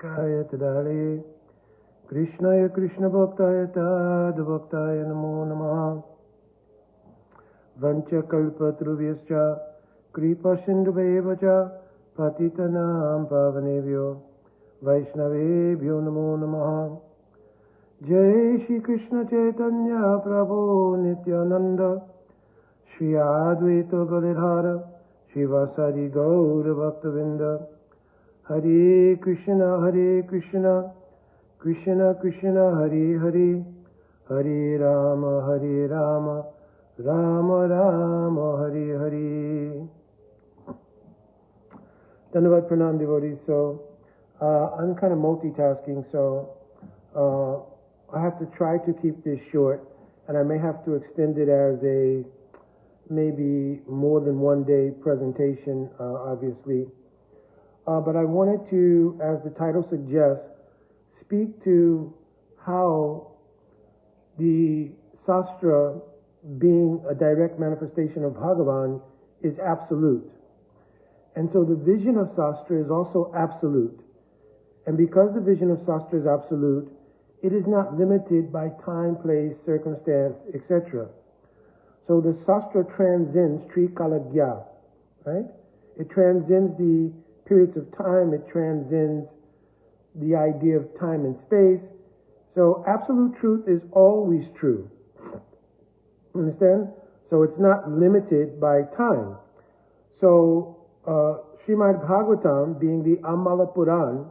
Prabhupadaikaya Tadale Krishnaya Krishna Bhaktaya Tadvaktaya Namo Namaha Vancha Kalpatrubhyascha Kripa Sindhubevacha Patitanam Pavanebhyo Vaishnavebhyo Namo Namaha Jai Shri Krishna Chaitanya Prabhu Nityananda Shri Advaita Gadadhara Shivasari Gaura Bhaktavinda Hare Krishna Krishna Krishna Hare Hare Hare Rama Rama Rama Hare Hare. Dhanyavad Pranam devotees. So I'm kind of multitasking, so I have to try to keep this short, and I may have to extend it as a maybe more than one day presentation, obviously. But I wanted to, as the title suggests, speak to how the Sastra, being a direct manifestation of Bhagavan, is absolute. And so the vision of Sastra is also absolute. And because the vision of Sastra is absolute, it is not limited by time, place, circumstance, etc. So the Sastra transcends Trikalagya, right? It transcends the periods of time, it transcends the idea of time and space. So absolute truth is always true. Understand? So it's not limited by time. So Srimad Bhagavatam, being the Amala Puran,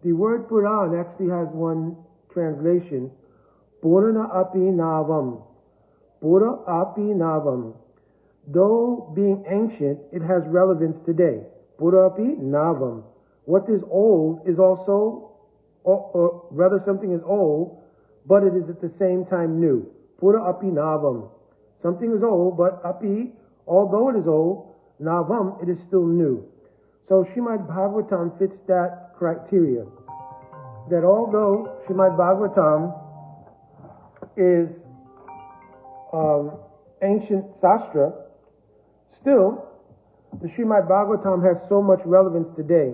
the word Puran actually has one translation, Purana Api Navam. Pura Api Navam. Though being ancient, it has relevance today. Pura Api Navam. What is old is also, or rather something is old, but it is at the same time new. Pura Api Navam. Something is old, but Api, although it is old, Navam, it is still new. So Srimad Bhagavatam fits that criteria. That although Srimad Bhagavatam is ancient Sastra, still the Srimad Bhagavatam has so much relevance today.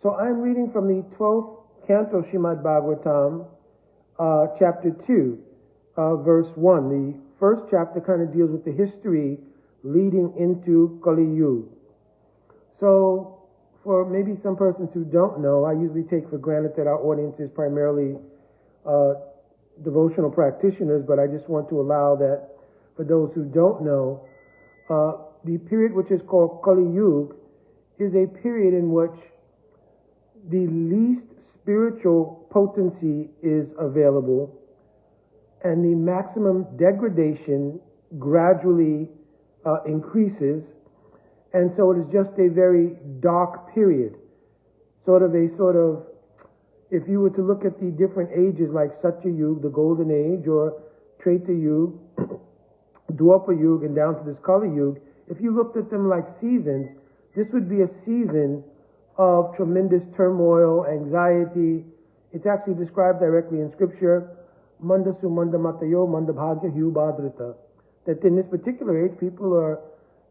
So I'm reading from the 12th Canto Srimad Bhagavatam, chapter 2, verse 1. The first chapter kind of deals with the history leading into Kali Yuga. So for maybe some persons who don't know, I usually take for granted that our audience is primarily devotional practitioners, but I just want to allow that for those who don't know, the period which is called Kali Yuga is a period in which the least spiritual potency is available and the maximum degradation gradually increases, and so it is just a very dark period. Sort of, if you were to look at the different ages like Satya Yuga, the Golden Age, or Treta Yuga, Dwapara Yuga, and down to this Kali Yuga, if you looked at them like seasons, this would be a season of tremendous turmoil, anxiety. It's actually described directly in Scripture, Manda Sumanda Matayo Manda Bhagya Hu Badrita. That in this particular age, people are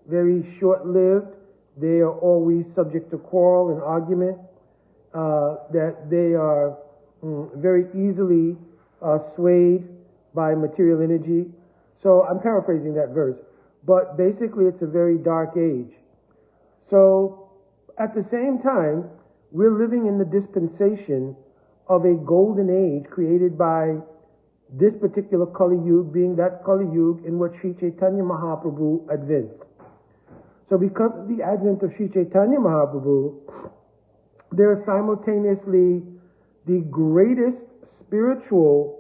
very short-lived. They are always subject to quarrel and argument. That they are very easily swayed by material energy. So I'm paraphrasing that verse. But basically, it's a very dark age. So at the same time, we're living in the dispensation of a golden age created by this particular Kali Yuga, being that Kali Yuga in which Sri Chaitanya Mahaprabhu advents. So because of the advent of Sri Chaitanya Mahaprabhu, there is simultaneously the greatest spiritual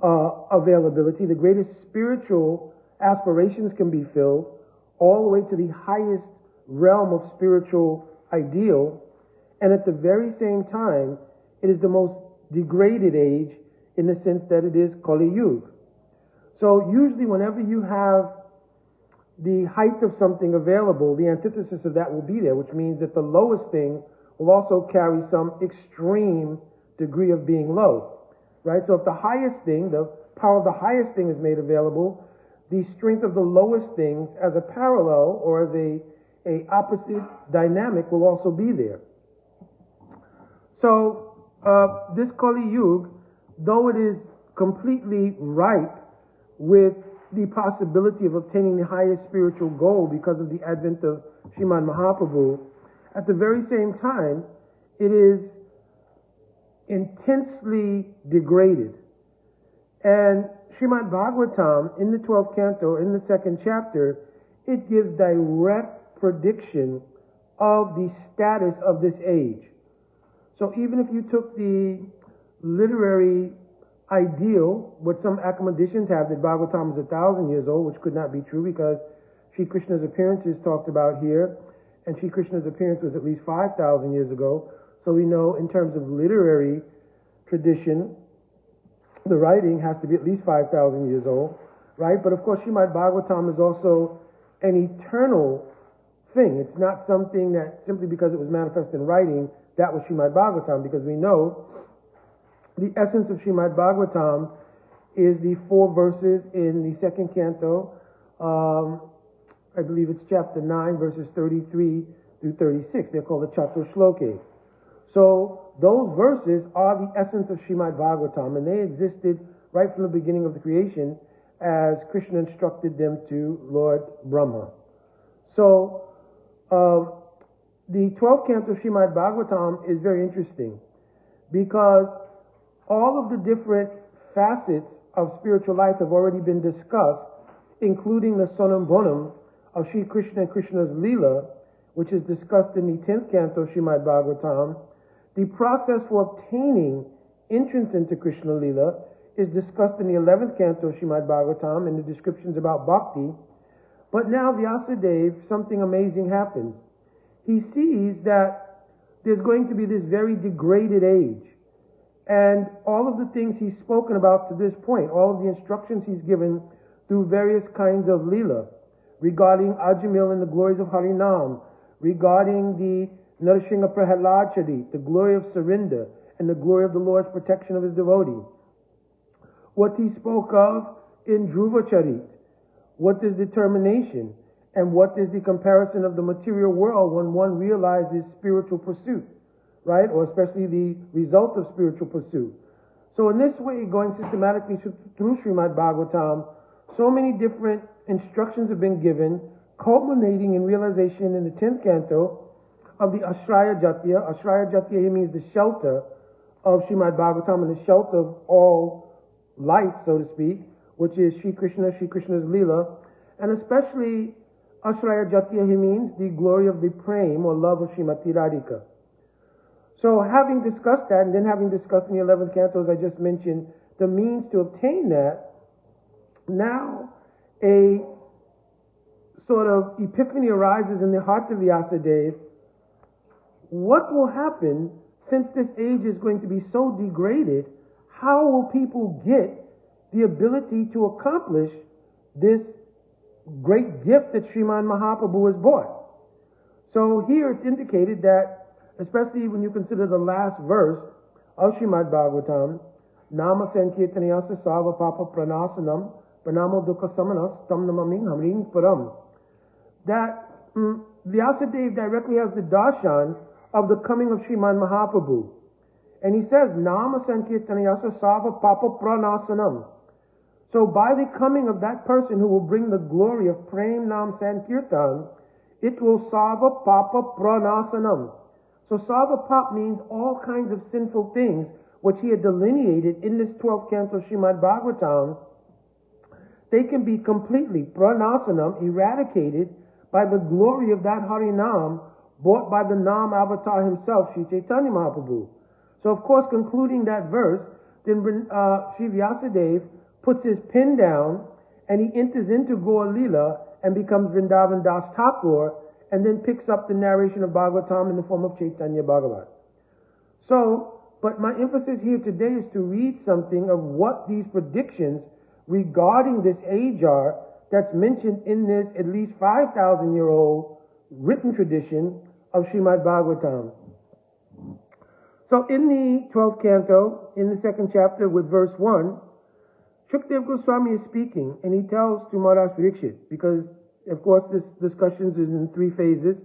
availability, the greatest spiritual aspirations can be filled, all the way to the highest realm of spiritual ideal, and at the very same time, it is the most degraded age in the sense that it is Kali Yuga. So usually whenever you have the height of something available, the antithesis of that will be there, which means that the lowest thing will also carry some extreme degree of being low, right? So if the highest thing, the power of the highest thing is made available, the strength of the lowest things as a parallel or as a opposite dynamic will also be there. So this Kali Yuga, though it is completely ripe with the possibility of obtaining the highest spiritual goal because of the advent of Srimad Mahaprabhu, at the very same time, it is intensely degraded. And Srimad Bhagavatam, in the 12th canto, in the 2nd chapter, it gives direct prediction of the status of this age. So even if you took the literary ideal, what some academicians have, that Bhagavatam is 1,000 years old, which could not be true because Sri Krishna's appearance is talked about here, and Sri Krishna's appearance was at least 5,000 years ago. So we know in terms of literary tradition, the writing has to be at least 5,000 years old, right? But of course, Srimad Bhagavatam is also an eternal thing. It's not something that simply because it was manifest in writing, that was Srimad Bhagavatam, because we know the essence of Srimad Bhagavatam is the 4 verses in the 2nd canto. I believe it's chapter 9, verses 33 through 36. They're called the Chatur Shloke. So those verses are the essence of Srimad Bhagavatam, and they existed right from the beginning of the creation as Krishna instructed them to Lord Brahma. So the 12th canto of Srimad Bhagavatam is very interesting because all of the different facets of spiritual life have already been discussed, including the sonam bonum of Sri Krishna and Krishna's Leela, which is discussed in the 10th canto of Srimad Bhagavatam. The process for obtaining entrance into Krishna Leela is discussed in the 11th canto of Srimad Bhagavatam in the descriptions about bhakti. But now Vyasadeva, something amazing happens. He sees that there's going to be this very degraded age. And all of the things he's spoken about to this point, all of the instructions he's given through various kinds of Leela, regarding Ajamil and the glories of Harinam, regarding the Narasingha Prahalad Charit, the glory of surrender, and the glory of the Lord's protection of his devotee. What he spoke of in Dhruva Charit, what is determination, and what is the comparison of the material world when one realizes spiritual pursuit, right? Or especially the result of spiritual pursuit. So in this way, going systematically through Srimad Bhagavatam, so many different instructions have been given, culminating in realization in the 10th canto of the Ashraya Jatiya. Ashraya Jatiya here means the shelter of Srimad Bhagavatam and the shelter of all life, so to speak, which is Sri Krishna, Sri Krishna's Leela, and especially Ashraya Jatiya here means the glory of the prem or love of Srimati Radhika. So having discussed that, and then having discussed in the 11th canto, as I just mentioned, the means to obtain that, now a sort of epiphany arises in the heart of Vyasadeva. What will happen since this age is going to be so degraded? How will people get the ability to accomplish this great gift that Srimad Mahaprabhu has brought? So here it's indicated that, especially when you consider the last verse of Srimad Bhagavatam, Nama Sankirtanayasa Sava Papa Pranasanam Pranamo Dukkha Samanas Tam Namaming Hamring Param, that Vyasadeva directly has the darshan of the coming of Srimad Mahaprabhu. And he says, Nama Sankirtanayasa Sava Papa Pranasanam. So by the coming of that person who will bring the glory of Prem Nam Sankirtan, it will Sava Papa Pranasanam. So Sava Pap means all kinds of sinful things, which he had delineated in this 12th canto of Srimad Bhagavatam. They can be completely Pranasanam, eradicated by the glory of that Harinam brought by the Nam avatar himself, Sri Chaitanya Mahaprabhu. So of course, concluding that verse, then Sri Vyasadeva puts his pen down and he enters into Gaur Leela and becomes Vrindavan Das Thakur, and then picks up the narration of Bhagavatam in the form of Chaitanya Bhagavat. So, but my emphasis here today is to read something of what these predictions regarding this age are that's mentioned in this at least 5,000-year-old written tradition of Srimad Bhagavatam. So in the 12th canto, in the 2nd chapter with verse 1, Shukdev Goswami is speaking, and he tells to Maharaj Parikshit, because of course this discussion is in 3 phases.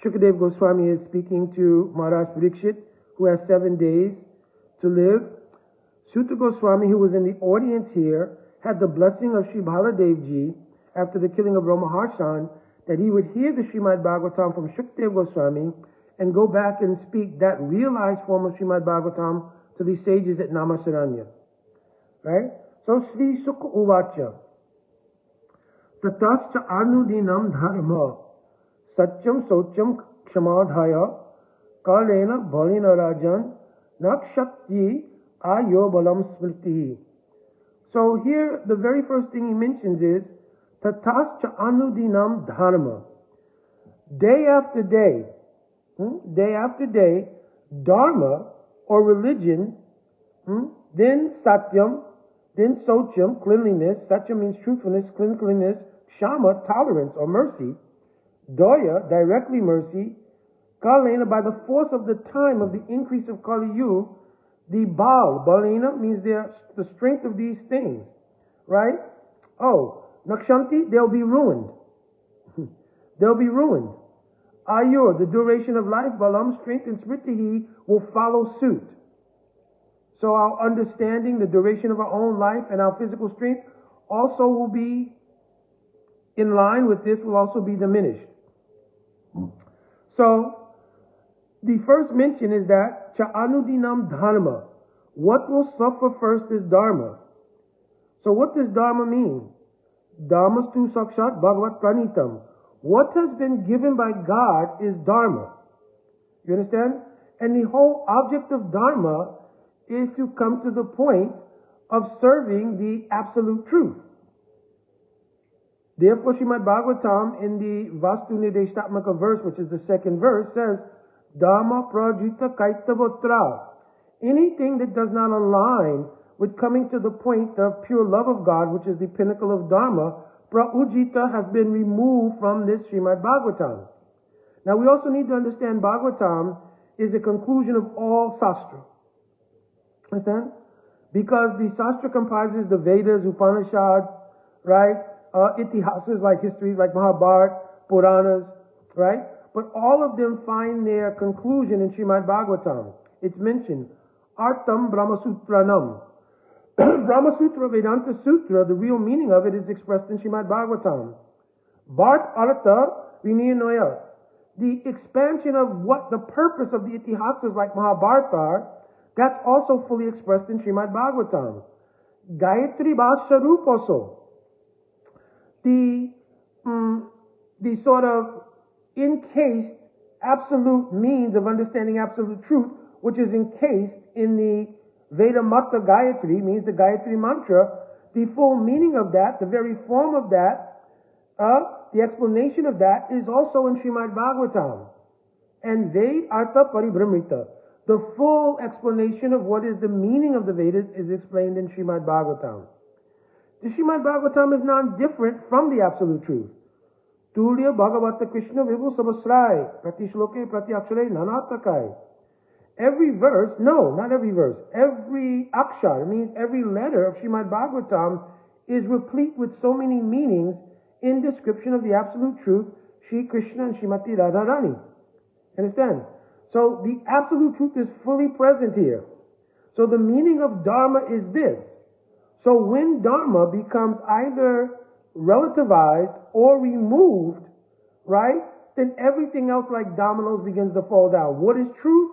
Shukdev Goswami is speaking to Maharaj Parikshit, who has 7 days to live. Suta Goswami, who was in the audience here, had the blessing of Sri Baladev Ji after the killing of Ramaharshan, that he would hear the Srimad Bhagavatam from Shukdev Goswami and go back and speak that realized form of Srimad Bhagavatam to the sages at Namasaranya. Right? So Sri Sukha Uvacha Tatascha Anudinam Dharma Satyam Socham Kshamadhaya Kalena Bhalina Rajan Nakshakti Ayo Balam Smriti. So here the very first thing he mentions is Tatascha Anudinam Dharma. Day after day, Dharma or religion, then Satyam, then Socham, cleanliness. Satyam means truthfulness, cleanliness. Shama, tolerance or mercy. Doya, directly mercy. Kalena, by the force of the time of the increase of Kali Yuga, the Balena means the strength of these things. Right? Oh, Nakshanti, they'll be ruined. They'll be ruined. Ayur, the duration of life, Balam, strength, and Smritihi will follow suit. So our understanding, the duration of our own life and our physical strength also will be in line with this, will also be diminished. So the first mention is that Cha'anudinam Dharma. What will suffer first is Dharma. So what does Dharma mean? Dharmastu Sakshat Bhagavat Pranitam. What has been given by God is Dharma. You understand? And the whole object of Dharma is to come to the point of serving the absolute truth. Therefore, Srimad Bhagavatam in the Vastu Nideshtatmaka verse, which is the second verse, says, Dharma Prajita Kaitavotra. Anything that does not align with coming to the point of pure love of God, which is the pinnacle of Dharma, Praujita has been removed from this Srimad Bhagavatam. Now we also need to understand Bhagavatam is a conclusion of all Sastra. Understand? Because the Sastra comprises the Vedas, Upanishads, right? Itihasas like histories like Mahabharata, Puranas, right? But all of them find their conclusion in Srimad Bhagavatam. It's mentioned, Artam Brahmasutranam. Brahmasutra, Vedanta Sutra, the real meaning of it is expressed in Srimad Bhagavatam. Bart Artha Vininoya. The expansion of what the purpose of the Itihasas like Mahabharata are, that's also fully expressed in Srimad Bhagavatam. Gayatri Bhasharup also. The sort of encased absolute means of understanding absolute truth, which is encased in the Veda Mata Gayatri, means the Gayatri mantra. The full meaning of that, the very form of that, the explanation of that is also in Srimad Bhagavatam. And Ved Artha Paribhramita. The full explanation of what is the meaning of the Vedas is explained in Srimad Bhagavatam. The Srimad Bhagavatam is non-different from the absolute truth. Tulya Bhagavata Krishna Vibhu Sabasrai Prati Shloke Prati Akshare Nanatakai. Every verse, no, not every verse, every akshar, it means every letter of Srimad Bhagavatam is replete with so many meanings in description of the absolute truth, Shri Krishna and Srimati Radharani. Understand? So the absolute truth is fully present here. So the meaning of Dharma is this. So when Dharma becomes either relativized or removed, right, then everything else like dominoes begins to fall down. What is truth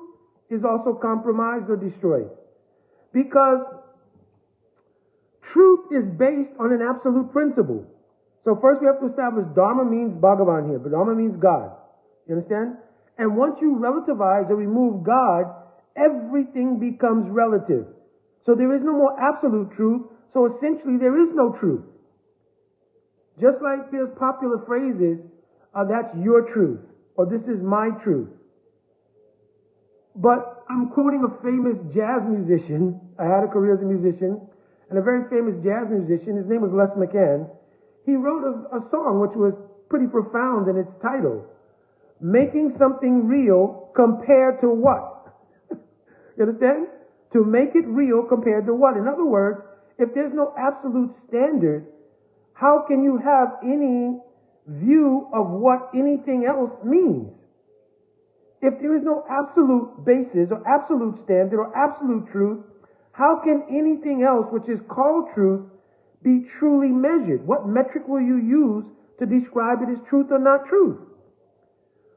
is also compromised or destroyed. Because truth is based on an absolute principle. So first we have to establish Dharma means Bhagavan here, but Dharma means God. You understand? And once you relativize or remove God, everything becomes relative. So there is no more absolute truth. So essentially there is no truth. Just like there's popular phrases, that's your truth, or this is my truth. But I'm quoting a famous jazz musician. I had a career as a musician, and a very famous jazz musician. His name was Les McCann. He wrote a song which was pretty profound in its title. Making something real compared to what? You understand? To make it real compared to what? In other words, if there's no absolute standard, how can you have any view of what anything else means? if there is no absolute basis or absolute standard or absolute truth, how can anything else which is called truth be truly measured? What metric will you use to describe it as truth or not truth?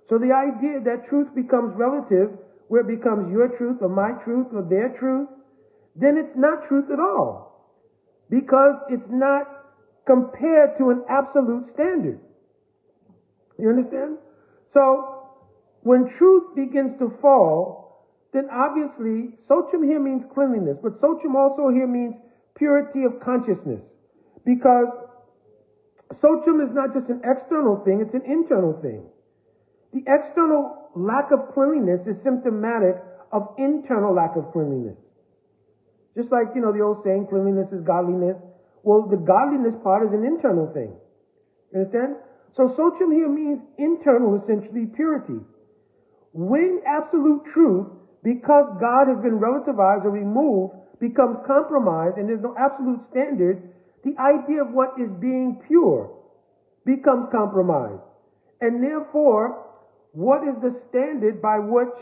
So the idea that truth becomes relative, where it becomes your truth or my truth or their truth, then it's not truth at all, because it's not compared to an absolute standard. You understand? So when truth begins to fall, then obviously, sochum here means cleanliness, but sochum also here means purity of consciousness, because sochum is not just an external thing, it's an internal thing. The external lack of cleanliness is symptomatic of internal lack of cleanliness. Just like, the old saying, cleanliness is godliness. Well, the godliness part is an internal thing. You understand? So sochum here means internal, essentially, purity. When absolute truth, because God has been relativized or removed, becomes compromised and there's no absolute standard, the idea of what is being pure becomes compromised. And therefore, what is the standard by which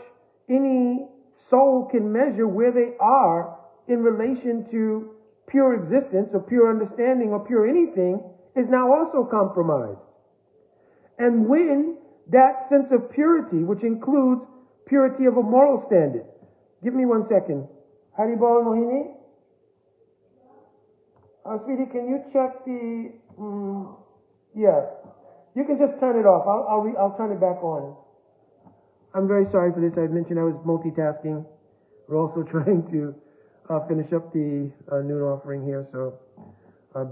any soul can measure where they are in relation to pure existence or pure understanding or pure anything is now also compromised. And when that sense of purity, which includes purity of a moral standard. Give me 1 second. Haribol Mohini? Sweetie, can you check the... yeah. You can just turn it off. I'll turn it back on. I'm very sorry for this. I mentioned I was multitasking. We're also trying to finish up the noon offering here, so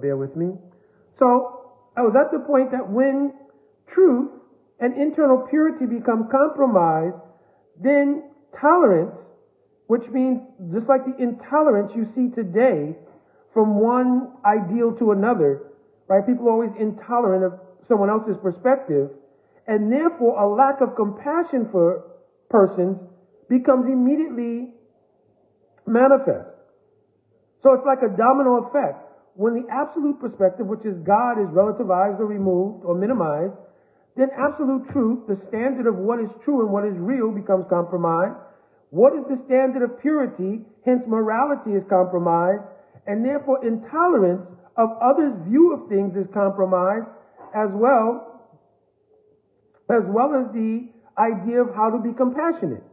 bear with me. So I was at the point that when truth and internal purity become compromised, then tolerance, which means just like the intolerance you see today from one ideal to another, right? People are always intolerant of someone else's perspective, and therefore a lack of compassion for persons becomes immediately manifest. So it's like a domino effect. When the absolute perspective, which is God, is relativized or removed or minimized, then absolute truth, the standard of what is true and what is real, becomes compromised. What is the standard of purity? Hence morality is compromised, and therefore intolerance of others' view of things is compromised, as well as the idea of how to be compassionate.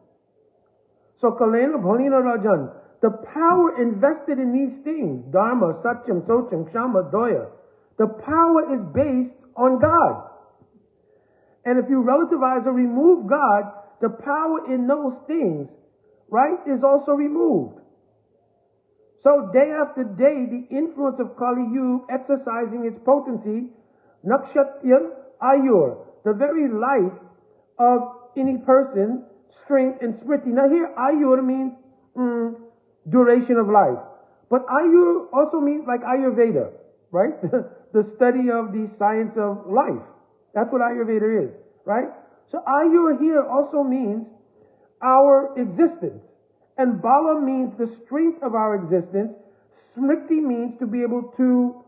So Kalena Bhanina Rajan, the power invested in these things, Dharma, Satyam, Socham, Kshama, Doya, the power is based on God. And if you relativize or remove God, the power in those things, right, is also removed. So day after day, the influence of Kali Yuga exercising its potency, Nakshatya Ayur, the very life of any person, strength and smriti. Now here, Ayur means duration of life. But Ayur also means like Ayurveda, right? The study of the science of life. That's what Ayurveda is, right? So Ayur here also means our existence. And Bala means the strength of our existence. Smriti means to be able to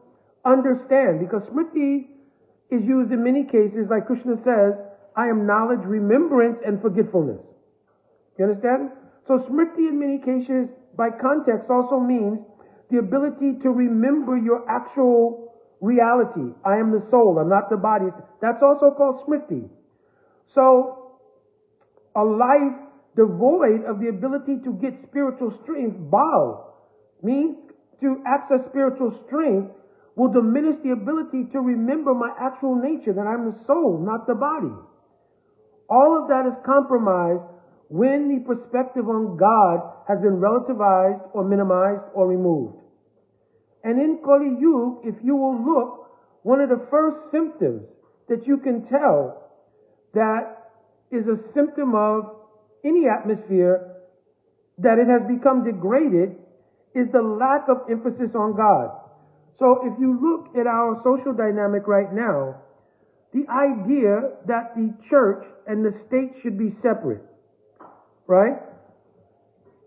understand, because Smriti is used in many cases, like Krishna says, I am knowledge, remembrance, and forgetfulness. You understand? So Smriti in many cases, by context, also means the ability to remember your actual reality. I am the soul, I'm not the body. That's also called Smriti. So a life devoid of the ability to get spiritual strength, Bal, means to access spiritual strength, will diminish the ability to remember my actual nature, that I'm the soul, not the body. All of that is compromised when the perspective on God has been relativized or minimized or removed. And in Kali Yuga, if you will look, one of the first symptoms that you can tell that is a symptom of any atmosphere that it has become degraded is the lack of emphasis on God. So if you look at our social dynamic right now, the idea that the church and the state should be separate, right?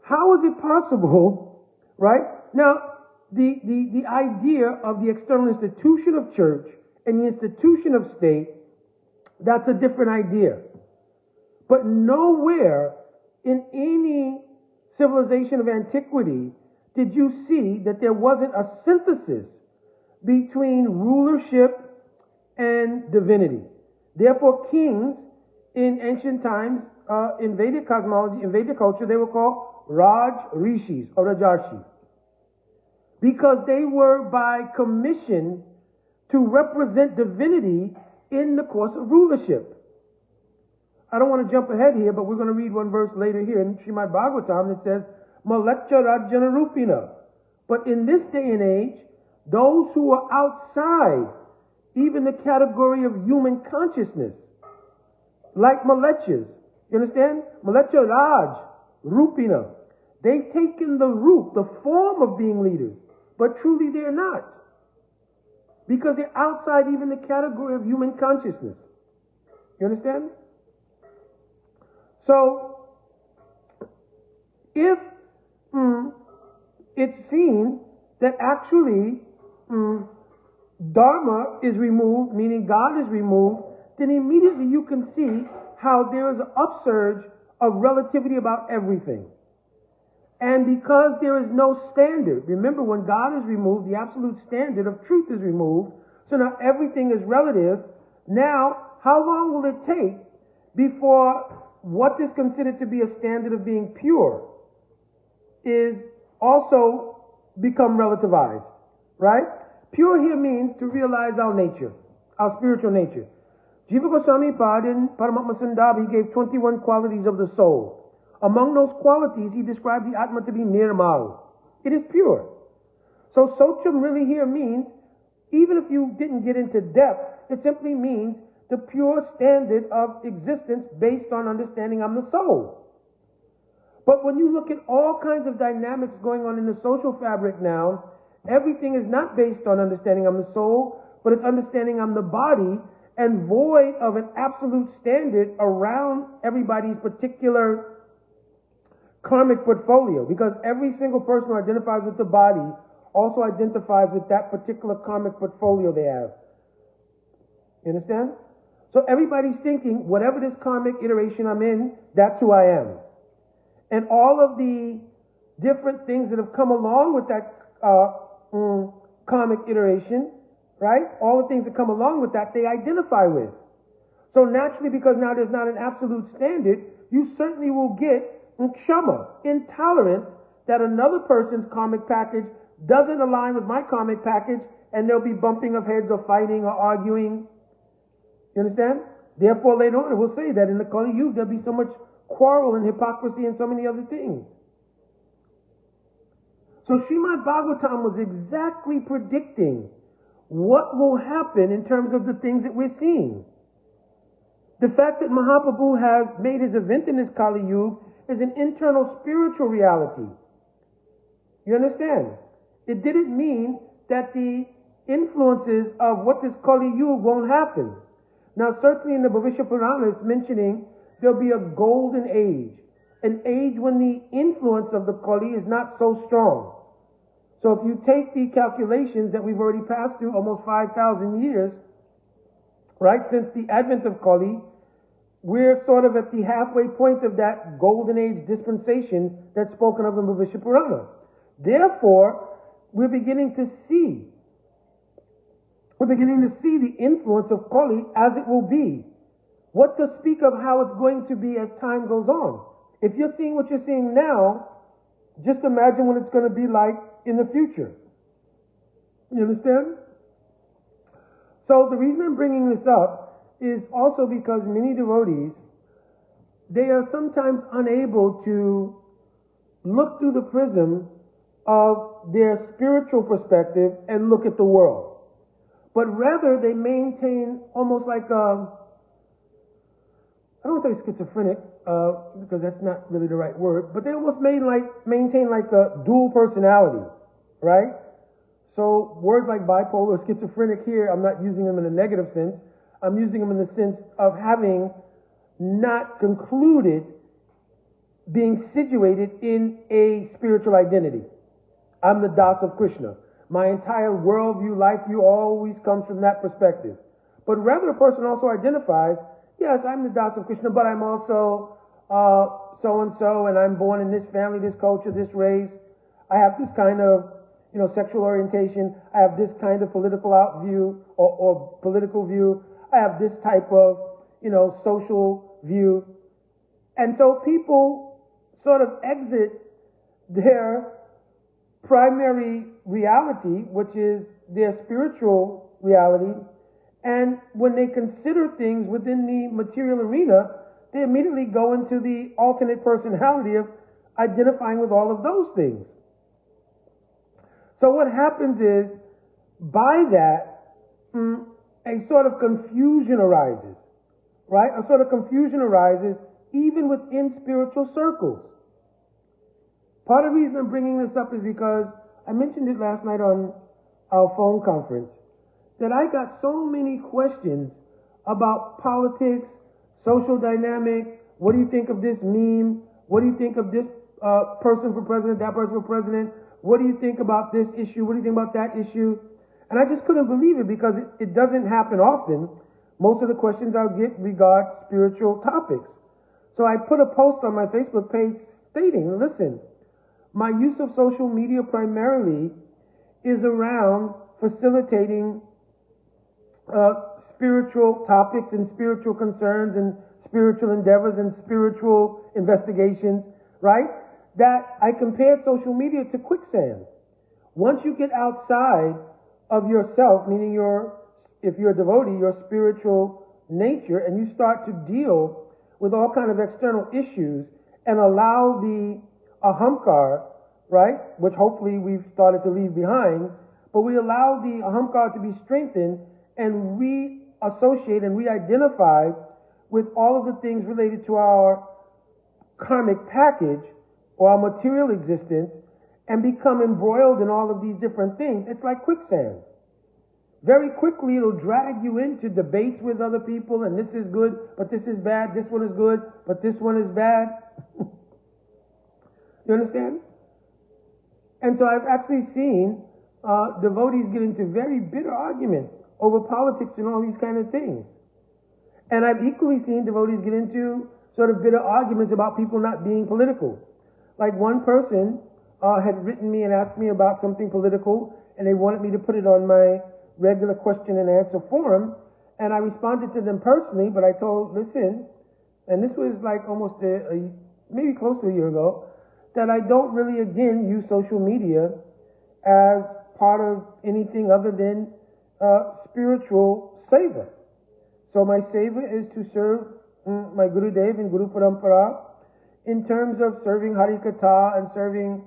How is it possible, right? Now, the idea of the external institution of church and the institution of state, that's a different idea. But nowhere in any civilization of antiquity did you see that there wasn't a synthesis between rulership and divinity. Therefore, kings in ancient times, in Vedic cosmology, in Vedic culture, they were called Raj Rishis or Rajarshi, because they were by commission to represent divinity in the course of rulership. I don't want to jump ahead here, but we're going to read one verse later here in Srimad Bhagavatam that says, Malacha Rajana Rupina. But in this day and age, those who are outside even the category of human consciousness, like Malechas, you understand? Malecha Raj, Rupina. They've taken the root, the form of being leaders, but truly they're not. Because they're outside even the category of human consciousness. You understand? So, if it's seen that actually Dharma is removed, meaning God is removed, then immediately you can see how there is an upsurge of relativity about everything. And because there is no standard, remember when God is removed, the absolute standard of truth is removed, so now everything is relative. Now, how long will it take before what is considered to be a standard of being pure is also become relativized, right? Pure here means to realize our nature, our spiritual nature. Jiva Goswami Pad in Paramatma Sandarbha, he gave 21 qualities of the soul. Among those qualities, he described the Atma to be nirmal. It is pure. So Socham really here means, even if you didn't get into depth, it simply means the pure standard of existence based on understanding I'm the soul. But when you look at all kinds of dynamics going on in the social fabric now, everything is not based on understanding I'm the soul, but it's understanding I'm the body, and void of an absolute standard around everybody's particular karmic portfolio, because every single person who identifies with the body also identifies with that particular karmic portfolio they have. You understand? So everybody's thinking, whatever this karmic iteration I'm in, that's who I am. And all of the different things that have come along with that karmic iteration, right? All the things that come along with that, they identify with. So naturally, because now there's not an absolute standard, you certainly will get kshama, intolerance, that another person's karmic package doesn't align with my karmic package, and there'll be bumping of heads or fighting or arguing. You understand? Therefore, later on, it will say that in the Kali Yuga, there'll be so much quarrel and hypocrisy and so many other things. So Srimad Bhagavatam was exactly predicting what will happen in terms of the things that we're seeing. The fact that Mahaprabhu has made his event in this Kali Yuga is an internal spiritual reality. You understand? It didn't mean that the influences of what this Kali Yuga won't happen. Now, certainly in the Bhavishya Purana, it's mentioning there'll be a golden age, an age when the influence of the Kali is not so strong. So if you take the calculations that we've already passed through almost 5,000 years, right, since the advent of Kali, we're sort of at the halfway point of that golden age dispensation that's spoken of in Bhavishya Purana. Therefore, we're beginning to see the influence of Kali as it will be. What to speak of how it's going to be as time goes on. If you're seeing what you're seeing now, just imagine what it's going to be like in the future. You understand? So the reason I'm bringing this up is also because many devotees, they are sometimes unable to look through the prism of their spiritual perspective and look at the world. But rather they maintain almost like I don't want to say schizophrenic, because that's not really the right word, but they almost maintain like a dual personality, right? So words like bipolar or schizophrenic here, I'm not using them in a negative sense. I'm using them in the sense of having not concluded being situated in a spiritual identity. I'm the Das of Krishna. My entire worldview, life view always comes from that perspective. But rather a person also identifies yes, I'm the Das of Krishna, but I'm also so-and-so, and I'm born in this family, this culture, this race. I have this kind of, sexual orientation. I have this kind of political view or political view. I have this type of, social view. And so people sort of exit their primary reality, which is their spiritual reality, and when they consider things within the material arena, they immediately go into the alternate personality of identifying with all of those things. So what happens is, by that, a sort of confusion arises, right? A sort of confusion arises even within spiritual circles. Part of the reason I'm bringing this up is because I mentioned it last night on our phone conference, that I got so many questions about politics, social dynamics. What do you think of this meme? What do you think of this person for president, that person for president? What do you think about this issue? What do you think about that issue? And I just couldn't believe it because it doesn't happen often. Most of the questions I'll get regard spiritual topics. So I put a post on my Facebook page stating, listen, my use of social media primarily is around facilitating spiritual topics and spiritual concerns and spiritual endeavors and spiritual investigations, right? That I compared social media to quicksand. Once you get outside of yourself, meaning if you're a devotee, your spiritual nature, and you start to deal with all kind of external issues and allow the ahamkar, right, which hopefully we've started to leave behind, but we allow the ahamkar to be strengthened and reassociate and re-identify with all of the things related to our karmic package or our material existence and become embroiled in all of these different things. It's like quicksand. Very quickly it'll drag you into debates with other people, and this is good, but this is bad, this one is good, but this one is bad. You understand? And so I've actually seen devotees get into very bitter arguments over politics and all these kind of things. And I've equally seen devotees get into sort of bitter arguments about people not being political. Like one person had written me and asked me about something political, and they wanted me to put it on my regular question and answer forum, and I responded to them personally, but I told, listen, and this was like almost maybe close to a year ago, that I don't really, again, use social media as part of anything other than spiritual seva. So my seva is to serve my Guru Dev and Guru Parampara in terms of serving Hari Katha and serving,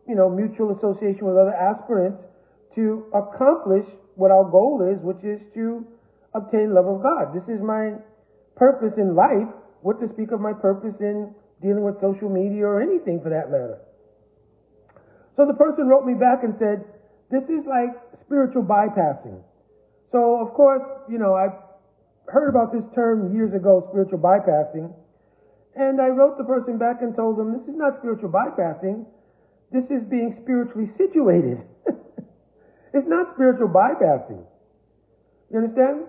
mutual association with other aspirants to accomplish what our goal is, which is to obtain love of God. This is my purpose in life. What to speak of my purpose in dealing with social media or anything for that matter. So the person wrote me back and said, this is like spiritual bypassing. So of course, I've heard about this term years ago, spiritual bypassing. And I wrote the person back and told them, this is not spiritual bypassing. This is being spiritually situated. It's not spiritual bypassing. You understand?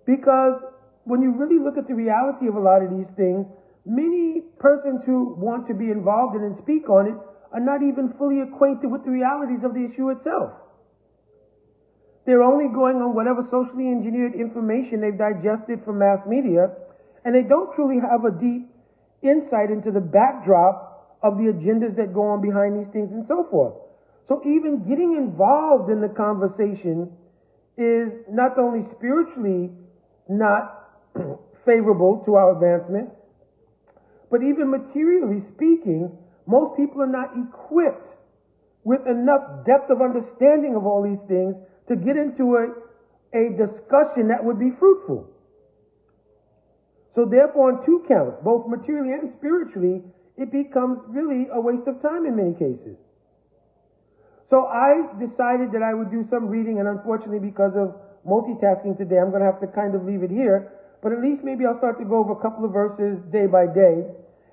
Because when you really look at the reality of a lot of these things, many persons who want to be involved in and speak on it are not even fully acquainted with the realities of the issue itself. They're only going on whatever socially engineered information they've digested from mass media, and they don't truly have a deep insight into the backdrop of the agendas that go on behind these things and so forth. So even getting involved in the conversation is not only spiritually not favorable to our advancement, but even materially speaking, most people are not equipped with enough depth of understanding of all these things to get into a discussion that would be fruitful. So therefore, on two counts, both materially and spiritually, it becomes really a waste of time in many cases. So I decided that I would do some reading, and unfortunately, because of multitasking today, I'm going to have to kind of leave it here. But at least maybe I'll start to go over a couple of verses day by day,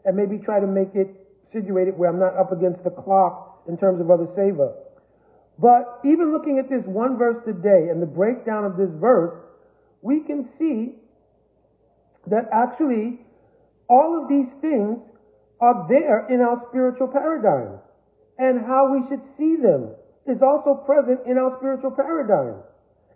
and maybe try to make it situated where I'm not up against the clock in terms of other seva. But even looking at this one verse today and the breakdown of this verse, we can see that actually all of these things are there in our spiritual paradigm. And how we should see them is also present in our spiritual paradigm.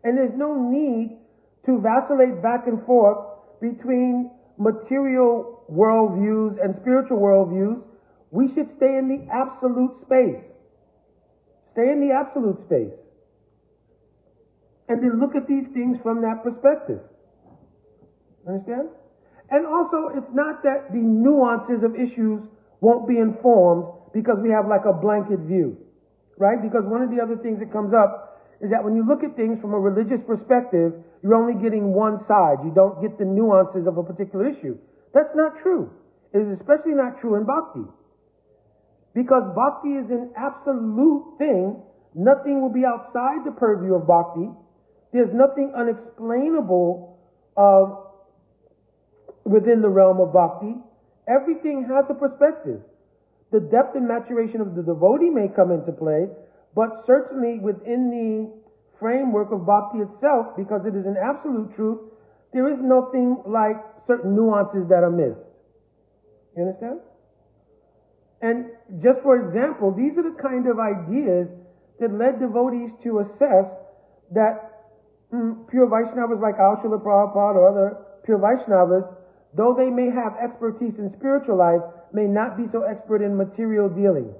And there's no need to vacillate back and forth between material worldviews and spiritual worldviews. We should stay in the absolute space. Stay in the absolute space. And then look at these things from that perspective. Understand? And also, it's not that the nuances of issues won't be informed because we have like a blanket view, right? Because one of the other things that comes up is that when you look at things from a religious perspective, you're only getting one side. You don't get the nuances of a particular issue. That's not true. It is especially not true in bhakti. Because bhakti is an absolute thing. Nothing will be outside the purview of bhakti. There's nothing unexplainable within the realm of bhakti. Everything has a perspective. The depth and maturation of the devotee may come into play, but certainly within the framework of bhakti itself, because it is an absolute truth, there is nothing like certain nuances that are missed. You understand? And just for example, these are the kind of ideas that led devotees to assess that pure Vaishnavas like our Srila Prabhupada or other pure Vaishnavas, though they may have expertise in spiritual life, may not be so expert in material dealings.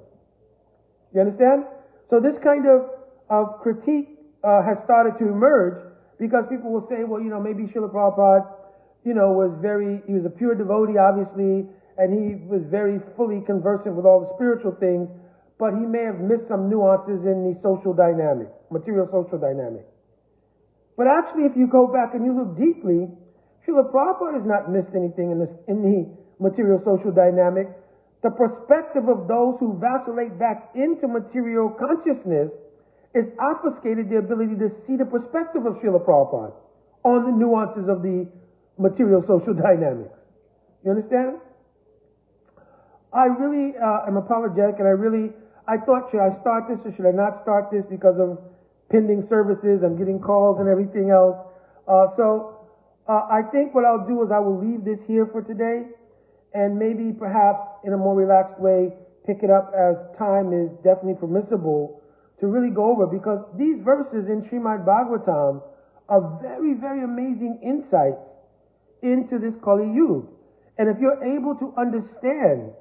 You understand? So this kind of critique has started to emerge because people will say, well, maybe Srila Prabhupada, he was a pure devotee, obviously, and he was very fully conversant with all the spiritual things, but he may have missed some nuances in the social dynamic, material social dynamic. But actually, if you go back and you look deeply, Srila Prabhupada has not missed anything in the material social dynamic. The perspective of those who vacillate back into material consciousness is obfuscated the ability to see the perspective of Srila Prabhupada on the nuances of the material social dynamics. You understand? I really am apologetic, and I thought, should I start this or should I not start this because of pending services? I'm getting calls and everything else. I think what I'll do is I will leave this here for today, and maybe perhaps in a more relaxed way pick it up as time is definitely permissible to really go over, because these verses in Srimad Bhagavatam are very, very amazing insights into this Kali Yuga. And if you're able to understand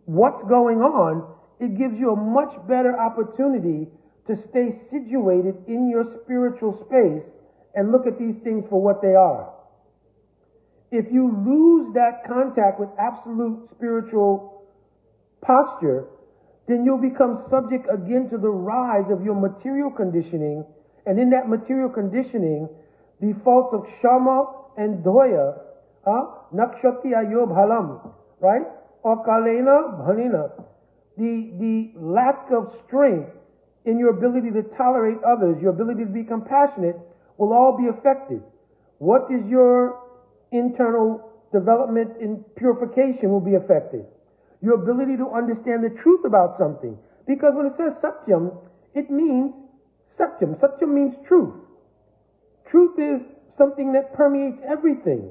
what's going on, it gives you a much better opportunity to stay situated in your spiritual space and look at these things for what they are. If you lose that contact with absolute spiritual posture, then you'll become subject again to the rise of your material conditioning. And in that material conditioning, the faults of Shama and Doya, Nakshati Ayob Halam, right? Or Kalena Bhanina, the lack of strength in your ability to tolerate others, your ability to be compassionate, will all be affected. What is your internal development in purification will be affected. Your ability to understand the truth about something. Because when it says Satyam, it means Satyam. Satyam means truth. Truth is something that permeates everything.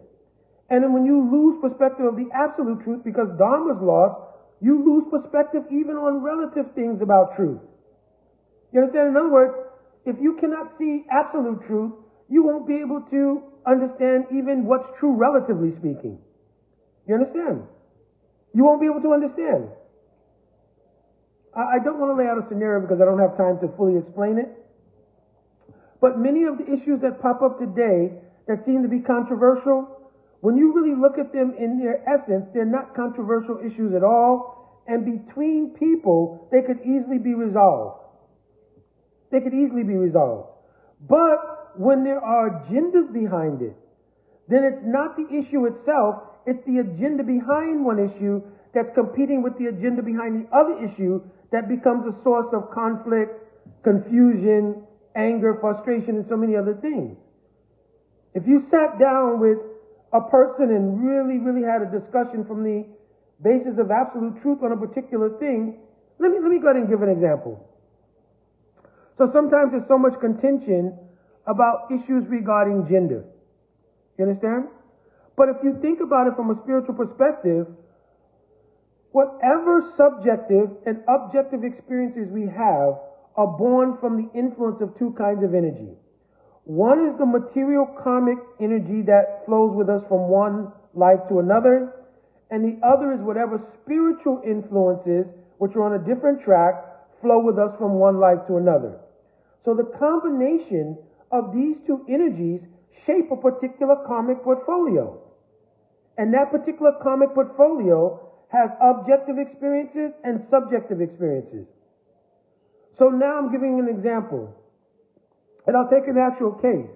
And then when you lose perspective of the absolute truth, because Dharma is lost, you lose perspective even on relative things about truth. You understand? In other words, if you cannot see absolute truth, you won't be able to understand even what's true relatively speaking. You understand? You won't be able to understand. I don't want to lay out a scenario because I don't have time to fully explain it. But many of the issues that pop up today that seem to be controversial, when you really look at them in their essence, they're not controversial issues at all. And between people, they could easily be resolved. They could easily be resolved. But when there are agendas behind it, then it's not the issue itself, it's the agenda behind one issue that's competing with the agenda behind the other issue that becomes a source of conflict, confusion, anger, frustration, and so many other things. If you sat down with a person and really had a discussion from the basis of absolute truth on a particular thing, let me go ahead and give an example. So sometimes there's so much contention about issues regarding gender. You understand? But if you think about it from a spiritual perspective, whatever subjective and objective experiences we have are born from the influence of two kinds of energy. One is the material karmic energy that flows with us from one life to another, and the other is whatever spiritual influences, which are on a different track, flow with us from one life to another. So the combination of these two energies shape a particular karmic portfolio. And that particular karmic portfolio has objective experiences and subjective experiences. So now I'm giving an example. And I'll take an actual case.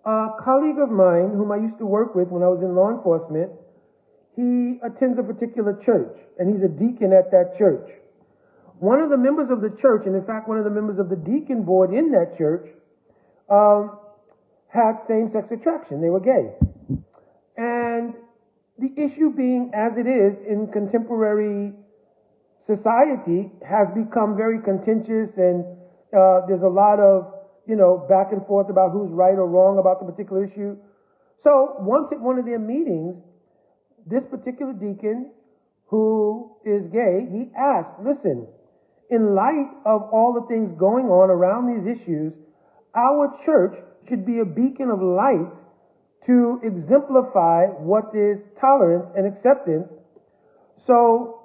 A colleague of mine, whom I used to work with when I was in law enforcement, he attends a particular church, and he's a deacon at that church. One of the members of the church, and in fact one of the members of the deacon board in that church, had same-sex attraction. They were gay. And the issue being, as it is in contemporary society, has become very contentious, and there's a lot of, back and forth about who's right or wrong about the particular issue. So once at one of their meetings, this particular deacon, who is gay, he asked, listen, in light of all the things going on around these issues, our church should be a beacon of light to exemplify what is tolerance and acceptance. So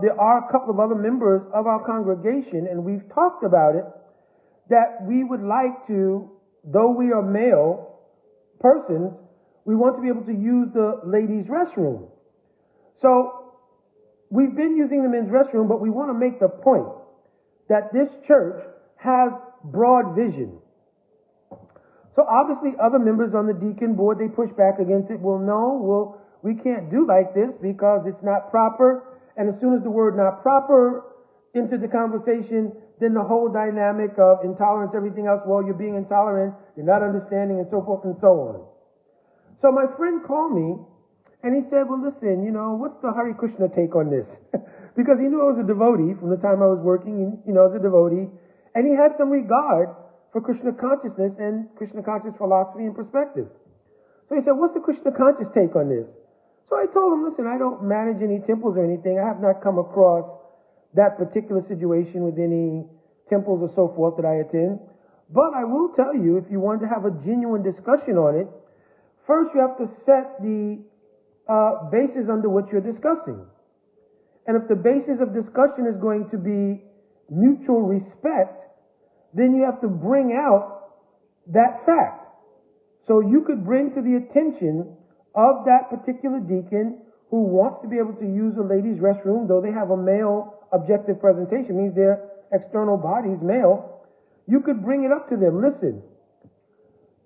there are a couple of other members of our congregation, and we've talked about it, that we would like to, though we are male persons, we want to be able to use the ladies' restroom. So we've been using the men's restroom, but we want to make the point that this church has broad vision. So obviously other members on the deacon board, they push back against it. Well, no, we can't do like this because it's not proper. And as soon as the word not proper entered the conversation, then the whole dynamic of intolerance, everything else, well, you're being intolerant, you're not understanding, and so forth and so on. So my friend called me, and he said, well, listen, what's the Hare Krishna take on this? Because he knew I was a devotee from the time I was working, as a devotee, and he had some regard for Krishna consciousness and Krishna conscious philosophy and perspective. So he said, what's the Krishna conscious take on this? So I told him, listen, I don't manage any temples or anything. I have not come across that particular situation with any temples or so forth that I attend. But I will tell you, if you wanted to have a genuine discussion on it, first you have to set the basis under which you're discussing. And if the basis of discussion is going to be mutual respect, then you have to bring out that fact. So you could bring to the attention of that particular deacon who wants to be able to use a ladies' restroom, though they have a male objective presentation, means their external body is male. You could bring it up to them. Listen,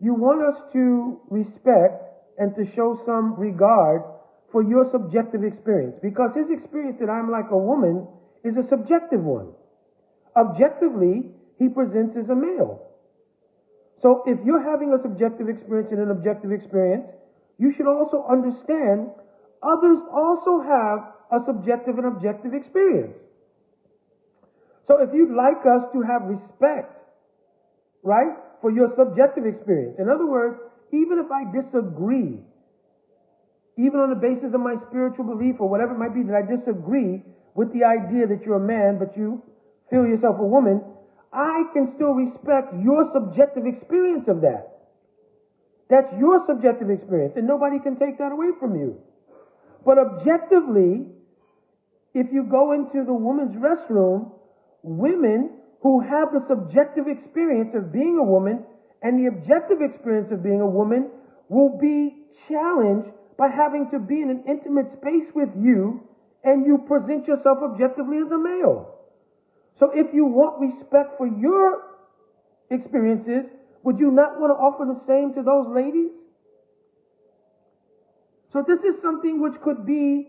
you want us to respect and to show some regard for your subjective experience, because his experience that I'm like a woman is a subjective one. Objectively, he presents as a male. So if you're having a subjective experience and an objective experience, you should also understand others also have a subjective and objective experience. So if you'd like us to have respect, right, for your subjective experience, in other words, even if I disagree, even on the basis of my spiritual belief or whatever it might be, that I disagree with the idea that you're a man but you feel yourself a woman, I can still respect your subjective experience of that. That's your subjective experience, and nobody can take that away from you. But objectively, if you go into the women's restroom, women who have the subjective experience of being a woman and the objective experience of being a woman will be challenged by having to be in an intimate space with you, and you present yourself objectively as a male. So if you want respect for your experiences, would you not want to offer the same to those ladies? So this is something which could be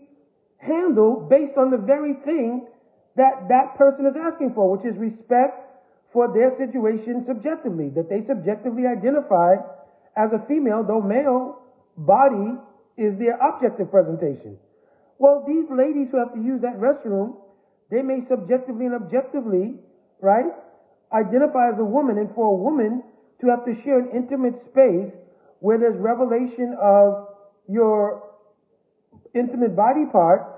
handled based on the very thing that that person is asking for, which is respect for their situation subjectively, that they subjectively identify as a female, though male body is their objective presentation. Well, these ladies who have to use that restroom, they may subjectively and objectively, right, identify as a woman, and for a woman to have to share an intimate space where there's revelation of your intimate body parts,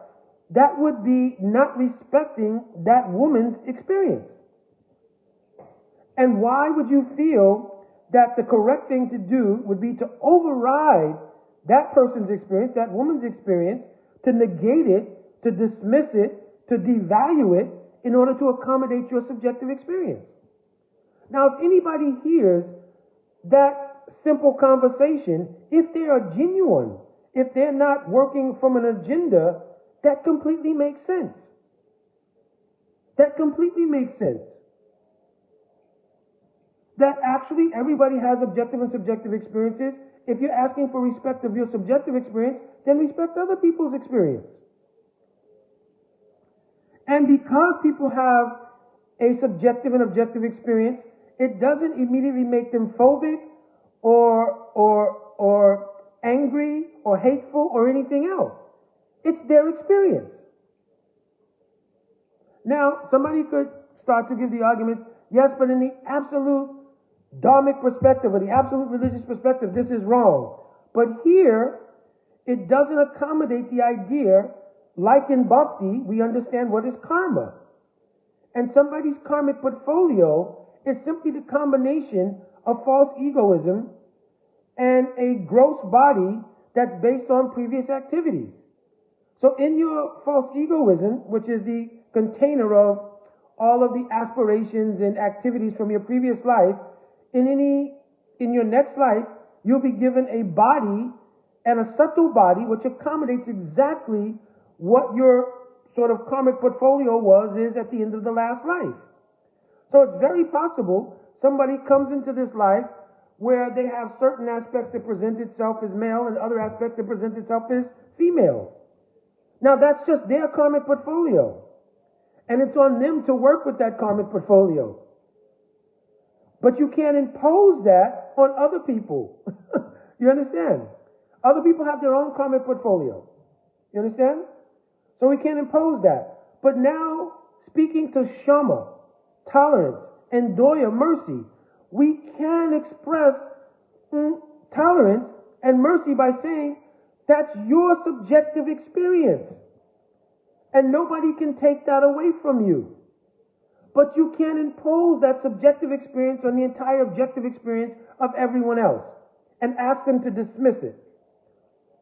that would be not respecting that woman's experience. And why would you feel that the correct thing to do would be to override that person's experience, that woman's experience, to negate it, to dismiss it, to devalue it in order to accommodate your subjective experience? Now, if anybody hears that simple conversation, if they are genuine, if they're not working from an agenda, that completely makes sense. That completely makes sense. That actually everybody has objective and subjective experiences. If you're asking for respect of your subjective experience, then respect other people's experience. And because people have a subjective and objective experience, it doesn't immediately make them phobic or angry or hateful or anything else. It's their experience. Now, somebody could start to give the argument, yes, but in the absolute dharmic perspective or the absolute religious perspective, this is wrong. But here, it doesn't accommodate the idea, like in bhakti, we understand what is karma. And somebody's karmic portfolio is simply the combination of false egoism and a gross body that's based on previous activities. So in your false egoism, which is the container of all of the aspirations and activities from your previous life, in your next life, you'll be given a body and a subtle body which accommodates exactly what your sort of karmic portfolio is at the end of the last life. So it's very possible somebody comes into this life where they have certain aspects that present itself as male and other aspects that present itself as female. Now that's just their karmic portfolio. And it's on them to work with that karmic portfolio. But you can't impose that on other people. You understand? Other people have their own karmic portfolio. You understand? So we can't impose that. But now, speaking to Shama, tolerance, and Doya, mercy, we can express tolerance and mercy by saying that's your subjective experience. And nobody can take that away from you. But you can't impose that subjective experience on the entire objective experience of everyone else and ask them to dismiss it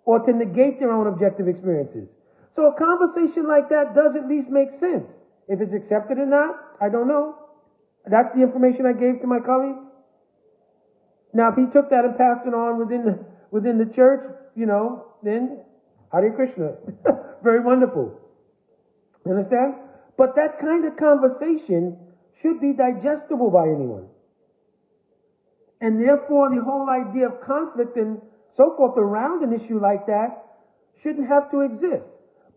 or to negate their own objective experiences. So a conversation like that does at least make sense. If it's accepted or not, I don't know. That's the information I gave to my colleague. Now, if he took that and passed it on within the church, then Hare Krishna. Very wonderful. You understand? But that kind of conversation should be digestible by anyone. And therefore, the whole idea of conflict and so forth around an issue like that shouldn't have to exist.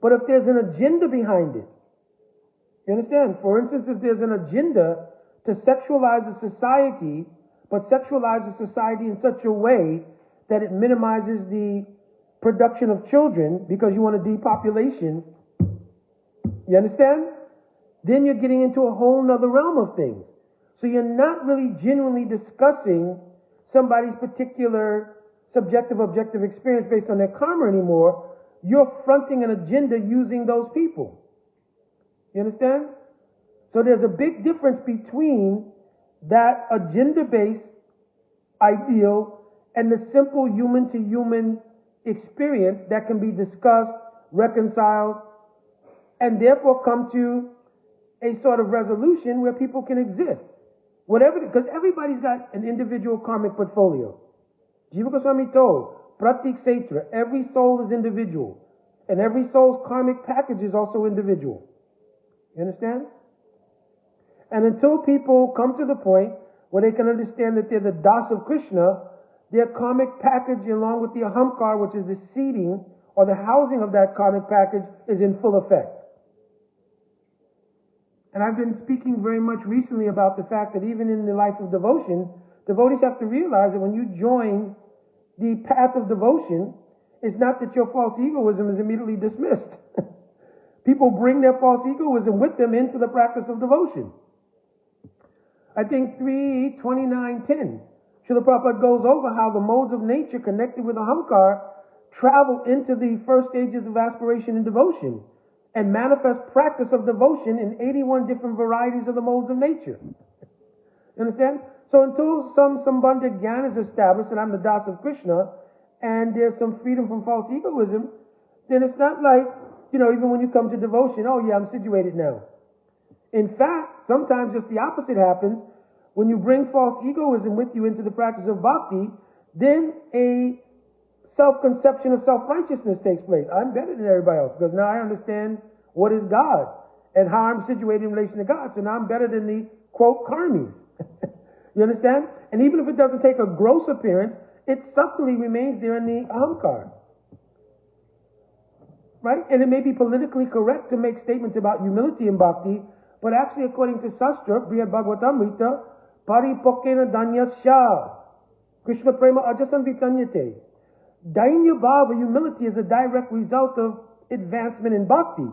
But if there's an agenda behind it, you understand? For instance, if there's an agenda to sexualize a society, but sexualize a society in such a way that it minimizes the production of children because you want a depopulation, you understand? Then you're getting into a whole nother realm of things. So you're not really genuinely discussing somebody's particular subjective, objective experience based on their karma anymore. You're fronting an agenda using those people. You understand? So there's a big difference between that agenda-based ideal and the simple human-to-human experience that can be discussed, reconciled, and therefore come to a sort of resolution where people can exist. Whatever, because everybody's got an individual karmic portfolio. Jiva Goswami told, Pratik Setra, every soul is individual. And every soul's karmic package is also individual. You understand? And until people come to the point where they can understand that they're the das of Krishna, their karmic package along with the ahamkar, which is the seeding or the housing of that karmic package, is in full effect. And I've been speaking very much recently about the fact that even in the life of devotion, devotees have to realize that when you join the path of devotion, it's not that your false egoism is immediately dismissed. People bring their false egoism with them into the practice of devotion. I think 3:29:10, Srila Prabhupada goes over how the modes of nature connected with ahamkar travel into the first stages of aspiration and devotion and manifest practice of devotion in 81 different varieties of the modes of nature. You understand? So until some Sambandha Gyan is established and I'm the Das of Krishna and there's some freedom from false egoism, then it's not like, even when you come to devotion, oh yeah, I'm situated now. In fact, sometimes just the opposite happens. When you bring false egoism with you into the practice of bhakti, then a self-conception of self-righteousness takes place. I'm better than everybody else because now I understand what is God and how I'm situated in relation to God. So now I'm better than the, quote, karmis. You understand? And even if it doesn't take a gross appearance, it subtly remains there in the ahamkar. Right? And it may be politically correct to make statements about humility in bhakti, but actually according to Sastra, Brihad Bhagavatamrita, Paripokena Danyasya, Krishna Prema Ajasan Vitanyate. Dainya Bhava, humility, is a direct result of advancement in bhakti.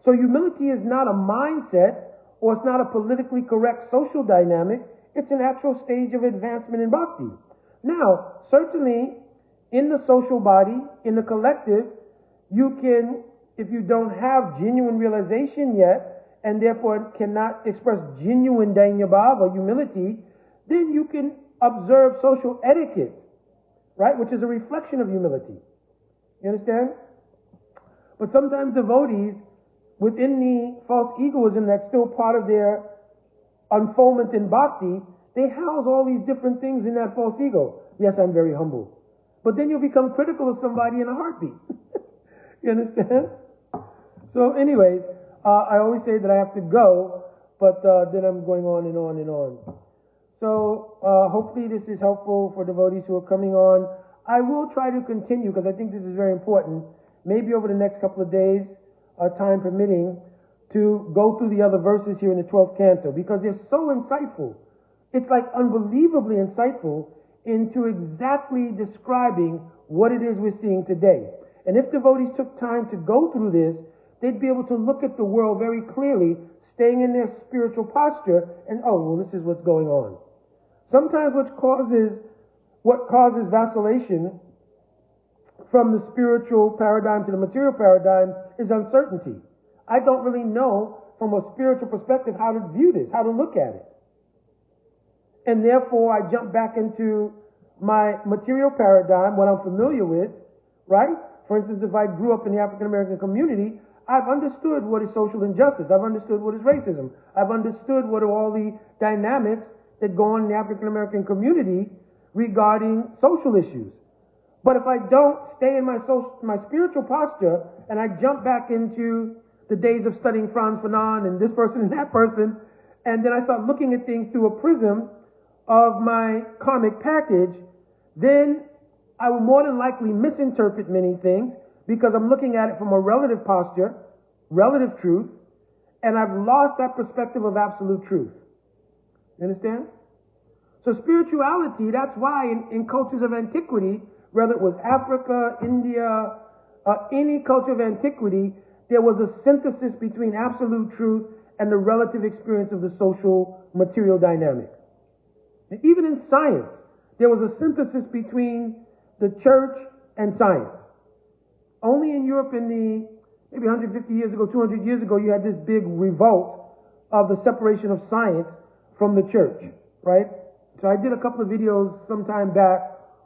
So humility is not a mindset, or it's not a politically correct social dynamic, it's an actual stage of advancement in bhakti. Now, certainly, in the social body, in the collective, you can, if you don't have genuine realization yet, and therefore cannot express genuine dainya bhava, humility, then you can observe social etiquette, right, which is a reflection of humility. You understand? But sometimes devotees, within the false egoism that's still part of their unfoldment in bhakti, they house all these different things in that false ego. Yes, I'm very humble. But then you'll become critical of somebody in a heartbeat. You understand? So anyways, I always say that I have to go, but then I'm going on and on and on. So hopefully this is helpful for devotees who are coming on. I will try to continue because I think this is very important, maybe over the next couple of days, time permitting, to go through the other verses here in the 12th canto because they're so insightful. It's like unbelievably insightful into exactly describing what it is we're seeing today. And if devotees took time to go through this, they'd be able to look at the world very clearly, staying in their spiritual posture, and this is what's going on. Sometimes what causes vacillation from the spiritual paradigm to the material paradigm is uncertainty. I don't really know from a spiritual perspective how to view this, how to look at it. And therefore I jump back into my material paradigm, what I'm familiar with, right? For instance, if I grew up in the African American community, I've understood what is social injustice. I've understood what is racism. I've understood what are all the dynamics that go on in the African American community regarding social issues. But if I don't stay in my spiritual posture and I jump back into the days of studying Frantz Fanon and this person and that person, and then I start looking at things through a prism of my karmic package, then I will more than likely misinterpret many things because I'm looking at it from a relative posture, relative truth, and I've lost that perspective of absolute truth. You understand? So spirituality, that's why in cultures of antiquity, whether it was Africa, India, any culture of antiquity, there was a synthesis between absolute truth and the relative experience of the social material dynamic. And even in science, there was a synthesis between the church and science. Only in Europe in the maybe 150 years ago, 200 years ago, you had this big revolt of the separation of science from the church, right? So I did a couple of videos some time back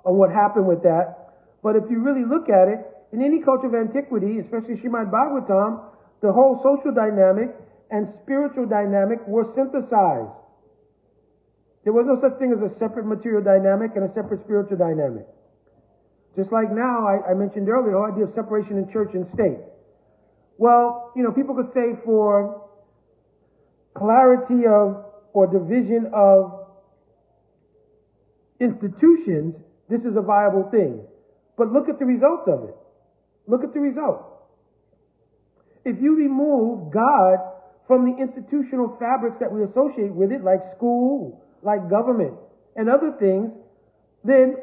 on what happened with that. But if you really look at it, in any culture of antiquity, especially Srimad Bhagavatam, the whole social dynamic and spiritual dynamic were synthesized. There was no such thing as a separate material dynamic and a separate spiritual dynamic. Just like now, I mentioned earlier, the whole idea of separation in church and state. Well, people could say for clarity of or division of institutions, this is a viable thing. But look at the results of it. Look at the result. If you remove God from the institutional fabrics that we associate with it, like school, like government, and other things, then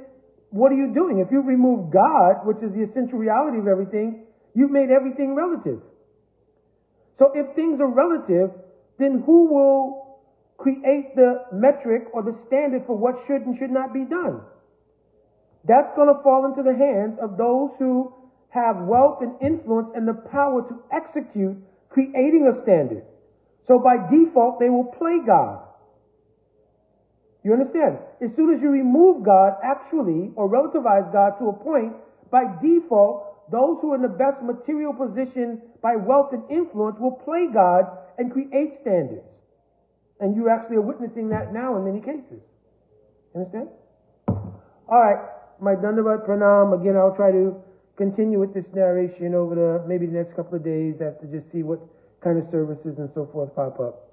what are you doing? If you remove God, which is the essential reality of everything, you've made everything relative. So if things are relative, then who will create the metric or the standard for what should and should not be done? That's going to fall into the hands of those who have wealth and influence and the power to execute creating a standard. So by default, they will play God. You understand? As soon as you remove God actually, or relativize God to a point, by default, those who are in the best material position by wealth and influence will play God and create standards. And you actually are witnessing that now in many cases. Understand? All right. My Dandavat Pranam. Again, I'll try to continue with this narration over maybe the next couple of days. I have to just see what kind of services and so forth pop up.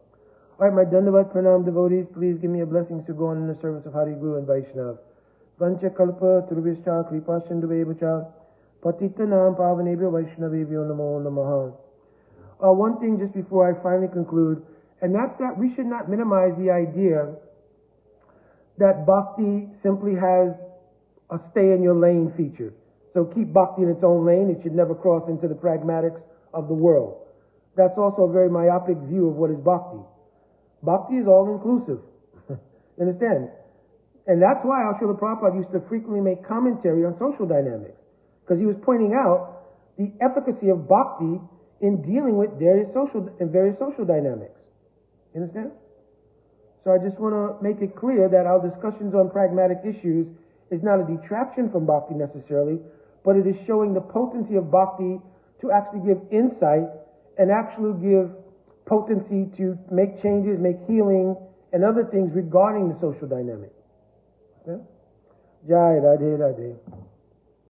All right, my Dandavat Pranam devotees, please give me a blessing to go on in the service of Hari Guru and Vaishnav. Vancha Kalpa Turvishcha Kripa Sindhuvevacha Patitanam Pavanebhyo Vaishnavebhyo Namo Namaha. One thing just before I finally conclude, and that's that we should not minimize the idea that bhakti simply has a stay in your lane feature. So keep bhakti in its own lane. It should never cross into the pragmatics of the world. That's also a very myopic view of what is bhakti. Bhakti is all-inclusive. You understand? And that's why Srila Prabhupada used to frequently make commentary on social dynamics, because he was pointing out the efficacy of bhakti in dealing with various social dynamics. You understand? So I just want to make it clear that our discussions on pragmatic issues is not a detraction from bhakti necessarily, but it is showing the potency of bhakti to actually give insight and actually give potency to make changes, make healing, and other things regarding the social dynamic. Jai Radhe Radhe.